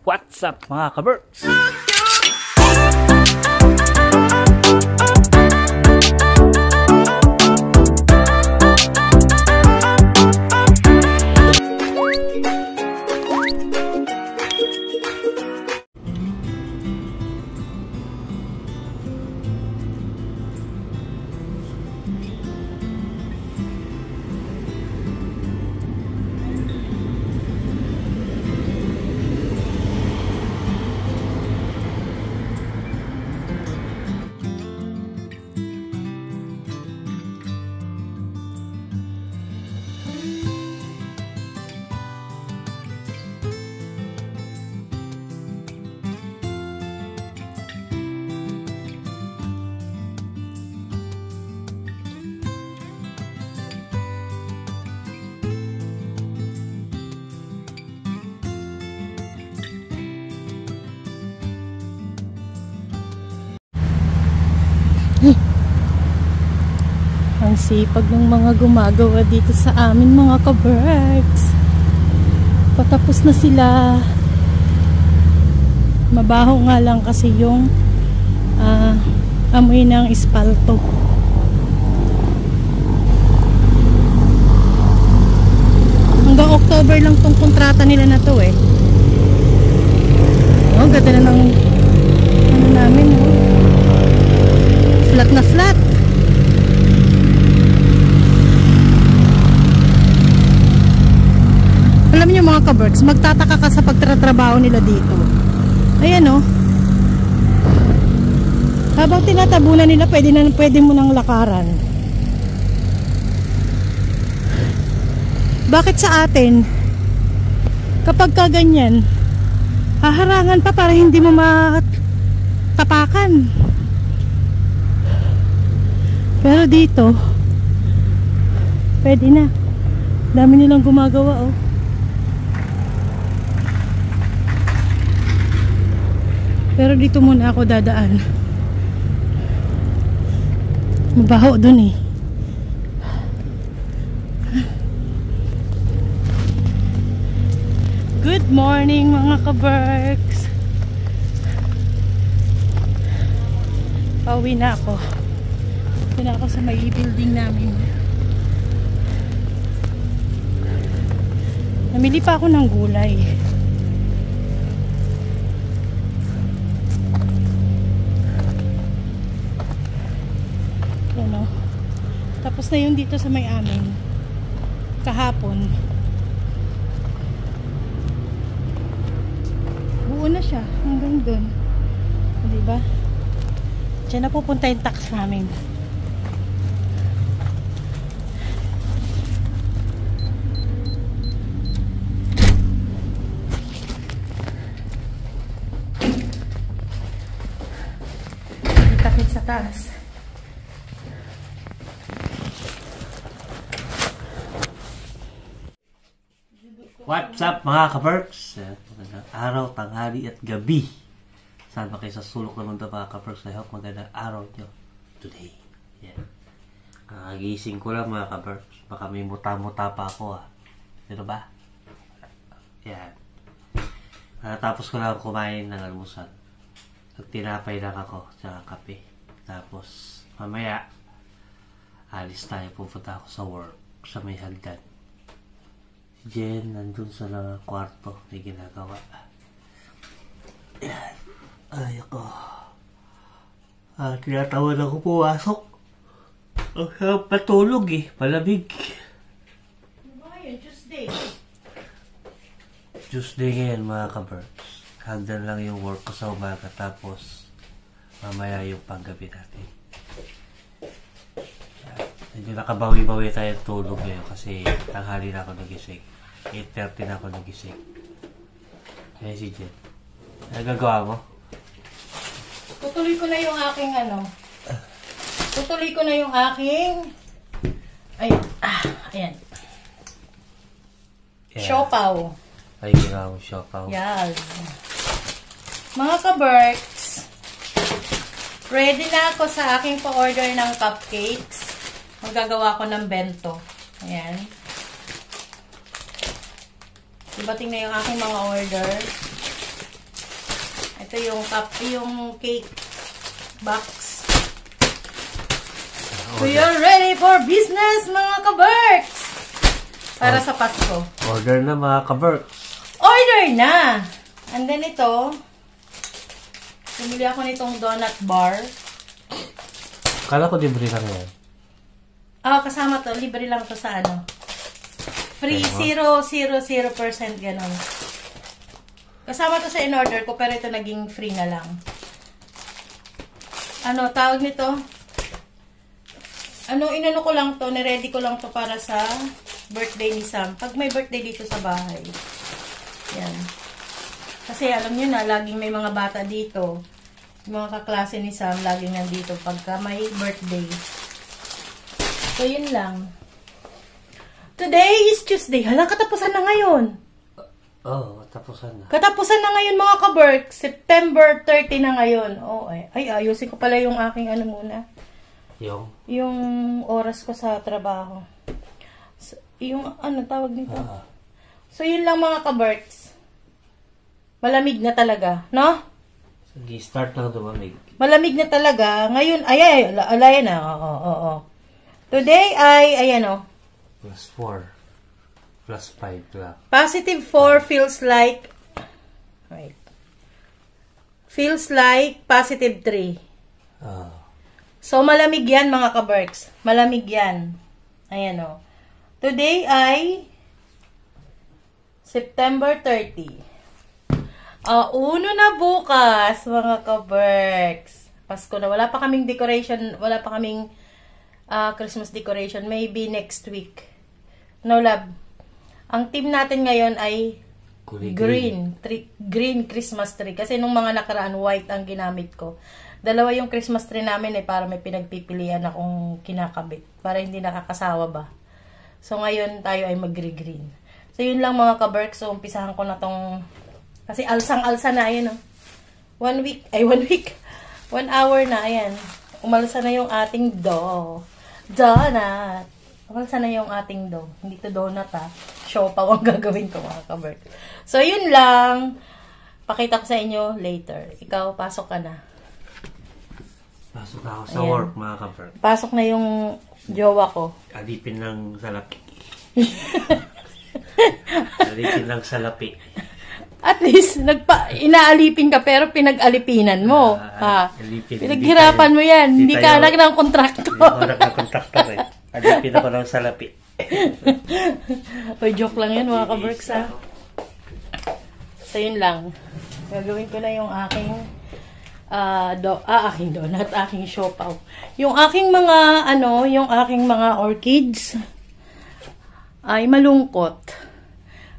What's up mga ka-Berks? Ang sipag ng mga gumagawa dito sa amin mga ka-Berks. Patapos na sila. Mabaho nga lang kasi yung amoy ng espalto. Hanggang October lang tong kontrata nila na to eh. Oh, ganda na ng ano namin, oh. Flat na flat. Alam niyo mga ka-Berks, magtataka ka sa pagtatrabaho nila dito. Ayan o. Habang tinatabunan nila, pwede mo nang lakaran. Bakit sa atin, kapag kaganyan, haharangan pa para hindi mo matapakan. Pero dito, pwede na. Dami nilang gumagawa oh. Pero dito muna ako dadaan. Mabaho dun eh. Good morning mga ka-Berks. Pauwi na ako. Pauwi na ako sa may building namin. Namili pa ako ng gulay. Ano? Tapos na yun dito sa may amin. Kahapon. Buo na siya hanggang doon. Diba? Diyan na pupunta yung tax namin. Itakit sa taas. What's up mga ka-Berks? Magandang araw, tanghali at gabi. Saan ba kayo sa sulok ng mundo mga ka-Berks? I hope magandang araw nyo today. Yan. Kagising ko lang mga ka-Berks. Baka may muta-muta pa ako ah. Pero ba? Yan. Tapos ko lang kumain ng almusal. Tinapay lang ako sa kape. Tapos mamaya alis tayo, pupunta ako sa work sa may hagdan. Jen, nandun sa kwarto, may ginagawa. Ayan. Ay, ako. Tinatawad ako pumasok. Ang sarap patulog eh, palamig. Ano ba yun? Tuesday? Tuesday ngayon mga ka-Berks. Hagdan lang yung work ko sa umaga, tapos mamaya yung panggabi natin. Hindi nakabawi-bawi tayo tulog ngayon kasi tanghali na ako nagising. 8:30 na ako nagising. Kaya si Jen. Nagagawa mo? Tutuloy ko na yung aking Tutuloy ko na yung aking ayan. Ayan. Yeah. Siopaw. Ay, ginawa mo siopaw. Yes. Mga ka-Berks, ready na ako sa aking pa-order ng cupcakes. Magagawa ko ng bento. Ayan. Dumating na yung aking mga order. Ito yung cake box. So you're ready for business, mga ka-Berks! Para sa Pasko. Order na, mga ka-Berks. Order na! And then ito, bumili ako nitong donut bar. Kala ko libre lang yan. Kasama to. Libre lang to sa ano. Free, 0% ganun. Kasama to sa in-order ko, pero ito naging free na lang. Ano, tawag nito? Inano ko lang to, niready ko lang to para sa birthday ni Sam. Pag may birthday dito sa bahay. Yan. Kasi alam nyo na, laging may mga bata dito. Yung mga kaklase ni Sam, laging nandito pagka may birthday. So, yun lang. Today is Tuesday. Hala, katapusan na ngayon. Katapusan na. Katapusan na ngayon, mga ka-Berk. September 30 na ngayon. Ayusin ko pala yung aking muna. Yung oras ko sa trabaho. So, yung tawag nito? So, yun lang, mga ka-Berks. Malamig na talaga, no? Sige, start lang dumamig. Malamig na talaga. Ngayon, ayan na. Oo. Today ay, ayan o. +4. +5 lang. Positive 4 feels like, right. Feels like positive 3. So, malamig yan, mga ka-Berks. Malamig yan. Ayan o. Today ay September 30. Uno na bukas, mga ka-Berks. Pasko na. Wala pa kaming decoration. Wala pa kaming Christmas decoration. Maybe next week. No, love. Ang team natin ngayon ay green Christmas tree. Kasi nung mga nakaraan, white ang ginamit ko. Dalawa yung Christmas tree namin para may pinagpipilian akong kinakabit. Para hindi nakakasawa ba. So, ngayon tayo ay mag-green. So, yun lang, mga ka-Berks. So, umpisahan ko na tong... Kasi alsang-alsa na, ayan o. 1 hour na, ayan. Umalsa na yung ating donut. Umalsa na yung ating Hindi to donut, Siopaw ang gagawin ko, mga ka-Berk. So, yun lang. Pakita ko sa inyo later. Ikaw, pasok ka na. Pasok na ako sa work, mga ka-Berk. Pasok na yung jowa ko. Alipin ng salapi. Alipin ng salapi. At least, inaalipin ka, pero pinag-alipinan mo. Pinaghirapan mo yan. Hindi ka anak ng kontraktor. Hindi ako anak ng kontraktor eh. Alipin ako ng salapi. Joke lang yan, mga ka-Berks, So, yun lang. Gagawin ko na yung aking aking donut, aking siopaw. Yung aking mga orchids ay malungkot.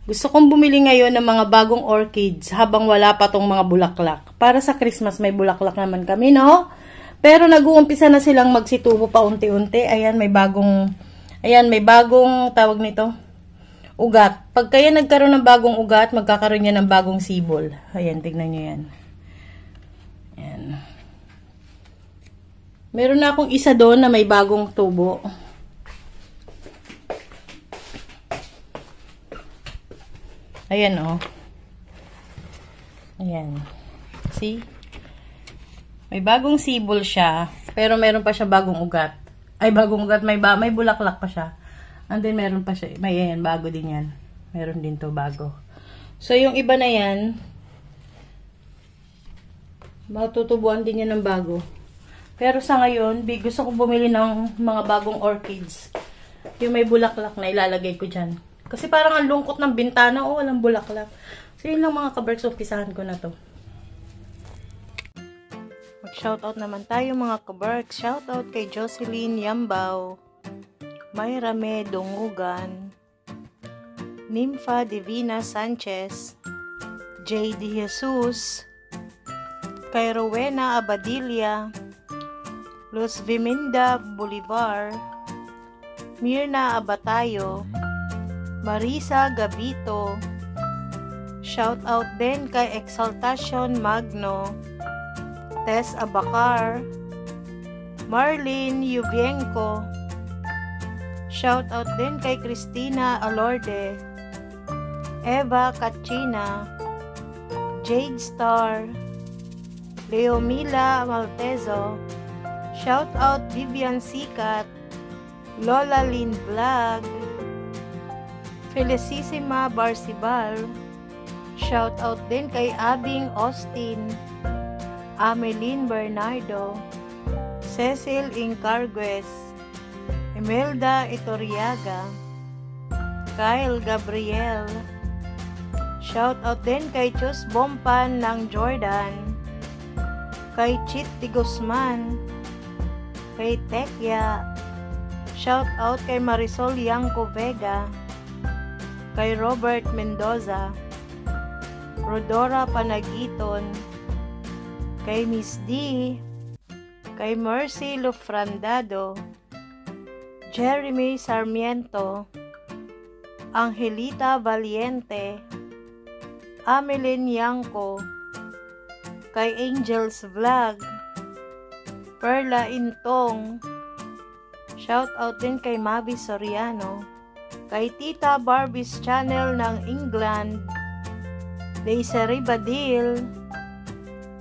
Gusto kong bumili ngayon ng mga bagong orchids habang wala pa tong mga bulaklak. Para sa Christmas may bulaklak naman kami, no? Pero nag-uumpisa na silang magsitubo pa unti-unti. Ayan, may bagong tawag nito, ugat. Pag kaya nagkaroon ng bagong ugat, magkakaroon yan ng bagong sibol. Ayan, tignan nyo yan. Ayan. Meron na akong isa doon na may bagong tubo. Ayan, Ayan. See? May bagong sibol siya, pero meron pa siya bagong ugat. Bagong ugat, may bulaklak pa siya. And then, meron pa siya, ayan, bago din yan. Meron din to bago. So, yung iba na yan, matutubuan din yan ng bago. Pero sa ngayon, gusto ko bumili ng mga bagong orchids. Yung may bulaklak na ilalagay ko dyan. Kasi parang ang lungkot ng bintana, walang bulaklak. So, yun lang, mga ka-Berks, umpisahan ko na to. Mag-shoutout naman tayo, mga ka-Berks. Shoutout kay Jocelyn Yambao, Mayra Me Dungugan, Nympha Divina Sanchez, J. De Jesus, kay Rowena Abadilla, Luz Viminda Bolivar, Mirna Abatayo, Marisa Gabito, shout out din kay Exaltation Magno, Tess Abacar, Marlene Yubienko, shout out din kay Christina Alorde, Eva Kachina, Jade Star, Leomila Maltezo. Shout out Vivian Sikat, Lola Lynn Vlog, Felicissima Barsibal. Shout out din kay Abing Austin, Ameline Bernardo, Cecil Incargues, Imelda Itoriaga, Kyle Gabriel. Shout out din kay Chus Bompan ng Jordan, kay Chit Di Guzman, kay Tekya. Shout out kay Marisol Yanko Vega, kay Robert Mendoza, Rodora Panagiton, kay Miss D, kay Mercy Lufrandado, Jeremy Sarmiento, Angelita Valiente, Ameline Yanko, kay Angels Vlog, Perla Intong. Shout out din kay Mavi Soriano, kay Tita Barbie's Channel ng England, Daisy Badil,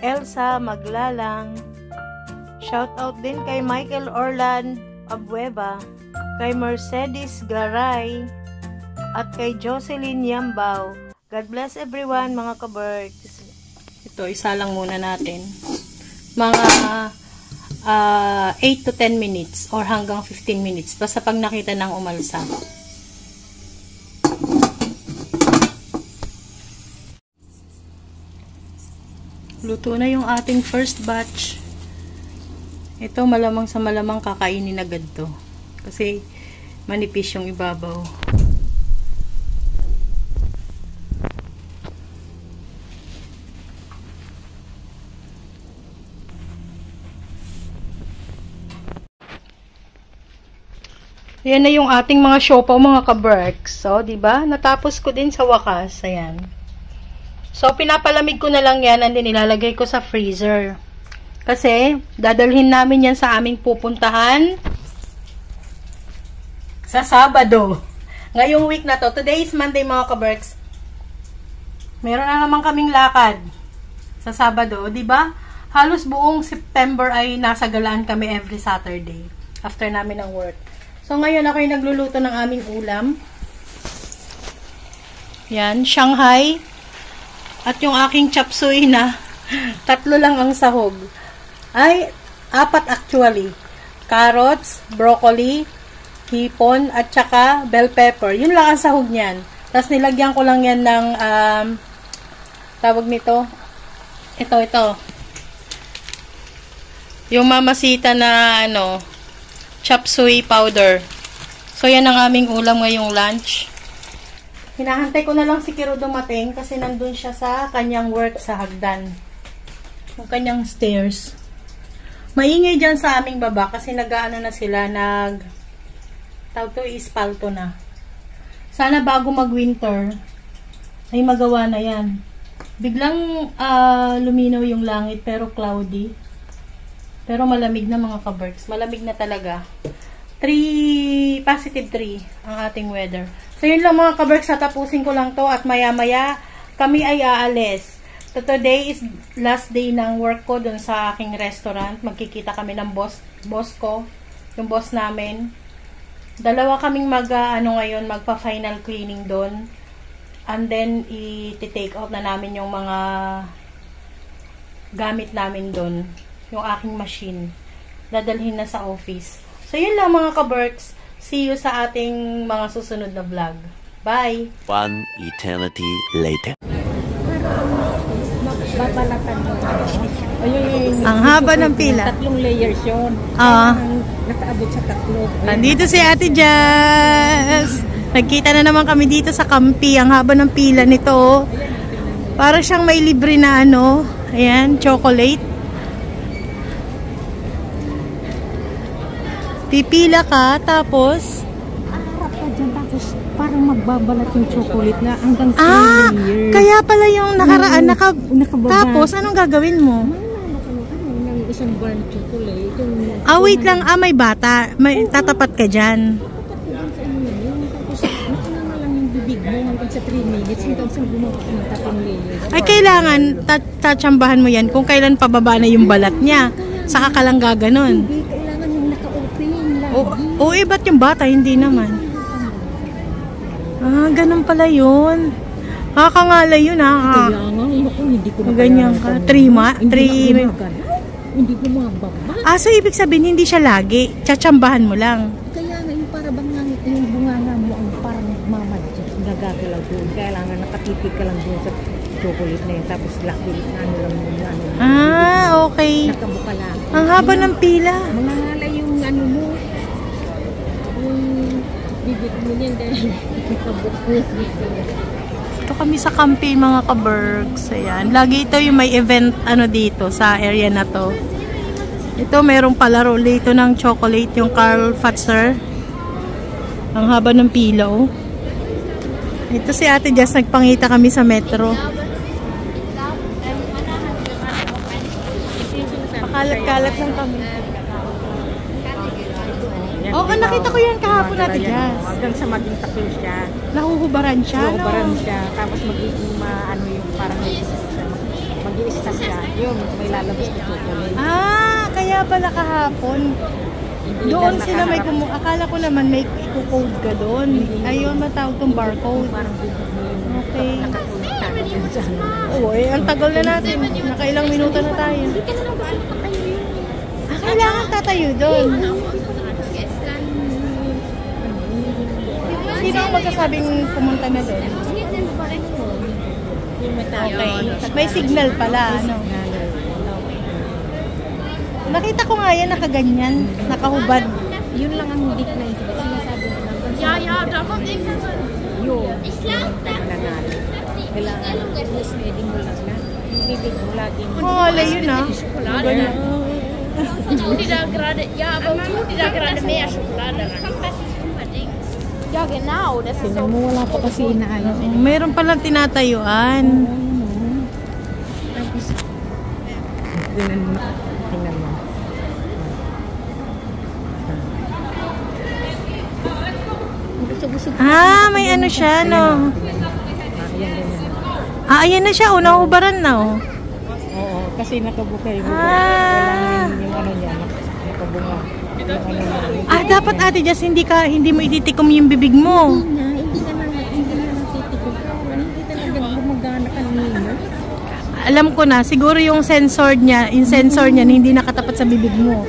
Elsa Maglalang. Shout out din kay Michael Orland Abueva, kay Mercedes Garay, at kay Jocelyn Yambao. God bless everyone mga kabergs. Ito, isa lang muna natin. Mga 8 to 10 minutes or hanggang 15 minutes. Basta pag nakita ng umalsa. Luto na yung ating first batch. Ito malamang sa malamang kakainin agad to. Kasi manipis yung ibabaw. Ayan na yung ating mga siopaw mga kaberks. So, diba? Natapos ko din sa wakas. Ayan. So, pinapalamig ko na lang yan and then ilalagay ko sa freezer. Kasi, dadalhin namin yan sa aming pupuntahan sa Sabado. Ngayong week na to. Today is Monday mga kaberks. Meron na naman kaming lakad sa Sabado. Diba? Halos buong September ay nasa galaan kami every Saturday. After namin ng work. So, ngayon ako yung nagluluto ng aming ulam. Yan, Shanghai. At yung aking chop suey na 3 lang ang sahog. Ay, 4 actually. Carrots, broccoli, hipon, at saka bell pepper. Yun lang ang sahog niyan. Tapos nilagyan ko lang yan ng, tawag nito, ito. Yung mamasita na, chop suey powder. So, yan ang aming ulam ngayong lunch. Hinahantay ko na lang si Kiro dumating kasi nandun siya sa kanyang work sa hagdan. Yung kanyang stairs. Maingay dyan sa aming baba kasi nag-ano na sila, tawag to ispalto na. Sana bago mag-winter ay magawa na yan. Biglang luminaw yung langit pero cloudy. Pero malamig na mga kaberks. Malamig na talaga. Positive 3 ang ating weather. So, yun lang mga kaberks. Tapusin ko lang to at maya-maya kami ay aalis. So, today is last day ng work ko dun sa aking restaurant. Magkikita kami ng boss ko. Yung boss namin. Dalawa kaming ngayon, magpa-final cleaning dun. And then, i-take out na namin yung mga gamit namin dun. Yung aking machine. Dadalhin na sa office. So, yun lang mga kaberks. See you sa ating mga susunod na vlog. Bye! One eternity later. Ang haba ng pila. 3 layers yun. Nakaabot sa 3. Nandito si Ate Jazz. Nagkita na naman kami dito sa Kampi. Ang haba ng pila nito. Para siyang may libre na ayan, chocolate. Pipila ka, tapos Harap ka dyan, tapos parang magbabalat yung chocolate na hanggang 3 layers. kaya pala yung nakaraan, nakababa. tapos anong gagawin mo? Ng isang burnt chocolate. Wait lang, may bata. May tatapat ka dyan. Tapos, lang yung bibig bibig mo hanggang sa 3 minutes hanggang sa gumawa ka ng 3 layers. Ay, kailangan tatsambahan mo yan kung kailan pababa na yung balat niya. Saka ka lang gaganon. Hindi, kailangan yung naka-open lagi. O, ba't yung bata? Hindi naman. Ah, ganun pala yun. Nakakangalay yun, ha? Kaya nga, naku, hindi ko Ganyan ka. 3 Hindi ko mababa. Ah, so ibig sabihin, hindi siya lagi. Tsatsambahan mo lang. Kaya nga, yung para bang yung bunganga mo ang parang mamadya, nagagalaw doon. Kailangan nakatitig ka lang doon sa chocolate na yun. Tapos laki na ano lang yung ano. Ah, okay. Nakabuka lang. Ang haba ng pila. Mangangalay yung ano mo. Yung bibig mo niyan dahil nakabukos dito. Ito kami sa campaign mga ka-Bergs. Ayan. Lagi ito yung may event ano dito sa area na to. Ito merong palaro dito ng chocolate yung Carl Fatzer. Ang haba ng pila oh. Ito si Ate Jess, nagpangita kami sa metro. Pakalat-kalat lang kami. Oo, nakita ko yan kahapon, Ate Jess. Hanggang sa maging takil siya. Nahuhubaran siya, no? Hubaran siya. Tapos magiging ano yung parang mag-i-stack siya. Yun, may lalabas na chocolate. Ah, kaya pala kahapon. Doon sila may akala ko naman may i-code ka doon. Ayun, matawag tong barcode. Parang bibig mo yung Okay. nakakulit yun sa ano. Oo, ang tagal na natin. Nakailang minuto na tayo. Hindi ka naman kasi nakatayo yun. Ah, kailangan tatayo doon. Sino ang magsasabing pumunta na doon? Yung Okay. May signal pala, ano? Nakita ko nga yan, nakaganyan. Nakahubad. Yun lang ang hindi na isip. Sinasabi ko lang. Yun. Nanalo. Kailangan misleading mo lang na. Bibig mo lagi. Pangalay yun, ah. Ganyan. Tror de där grade, ja, aber tror de där grade mer choklad? Ja, genau, das ist Tingnan mo, wala pa kasi inaayos. Meron palang tinatayuan. Tapos, tingnan mo. Tingnan mo. Busog-busog. Ah, may ano siya, no? Ah, ayan na siya, oh. Nahubaran na, oh. Oo, kasi nakabuka yung Ah. yung ano niya, nakabunga. Yung ano niya. Ah, dapat Ate Jess, hindi mo ititikom yung bibig mo. Hindi ka na natitikot. Hindi talaga gumagana kanina. Alam ko na, siguro yung sensor niya hindi nakatapat sa bibig mo.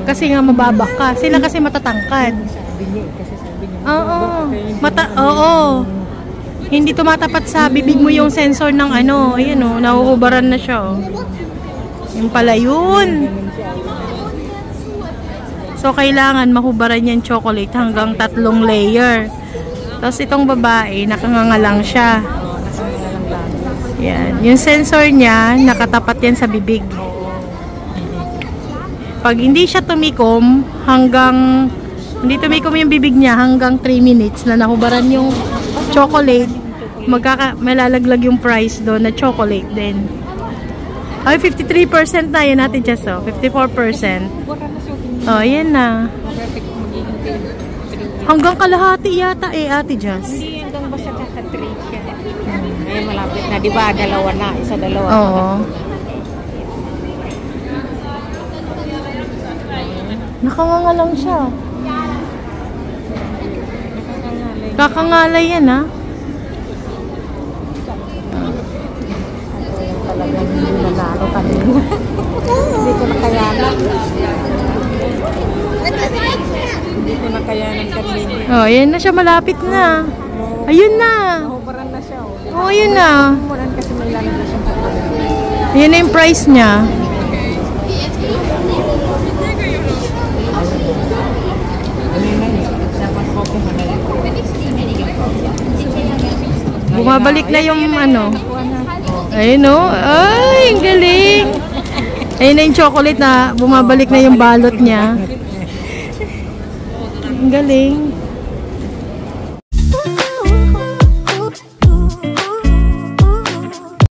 Kasi nga mababa ka. Sila kasi matatangkad. Sabi niya, kasi sabi niya. Oo. Oo. Hindi tumatapat sa bibig mo yung sensor ng ano. Ayan o, nahuhubaran na siya. Oh. Yung pala yun. So, kailangan mahubaran yung chocolate hanggang 3 layer. Tapos itong babae, nakangangalang siya. Yan. Yung sensor niya, nakatapat yan sa bibig. Pag hindi siya tumikom, hindi tumikom yung bibig niya hanggang 3 minutes na nahubaran yung chocolate, malalaglag yung price doon na chocolate din. Ay, 53% na yan natin, Jess, oh. 54%. Oh, yan na. Hanggang kalahati yata Ate Jess. Hindi hanggang basta kaka-trade siya. Ay, malapit na. Diba, dalawa na. Isa-dalawa. Oo. Nakangangalang siya. Kakangalay yan, ha? Talagang hindi nanalo kanina. Hindi ko nakayanan. Hindi ko nakayanan kanina. Oh, yan na siya. Malapit na. Ayun na. Nahubaran na siya. Oh, ayun na. Nahubaran kasi may lalabas yung chocolate. Yan na yung price niya. Bumabalik na yung ano. Ayun o. Ay, ang galing. Ayun na yung chocolate na bumabalik na yung balot niya. Ang galing.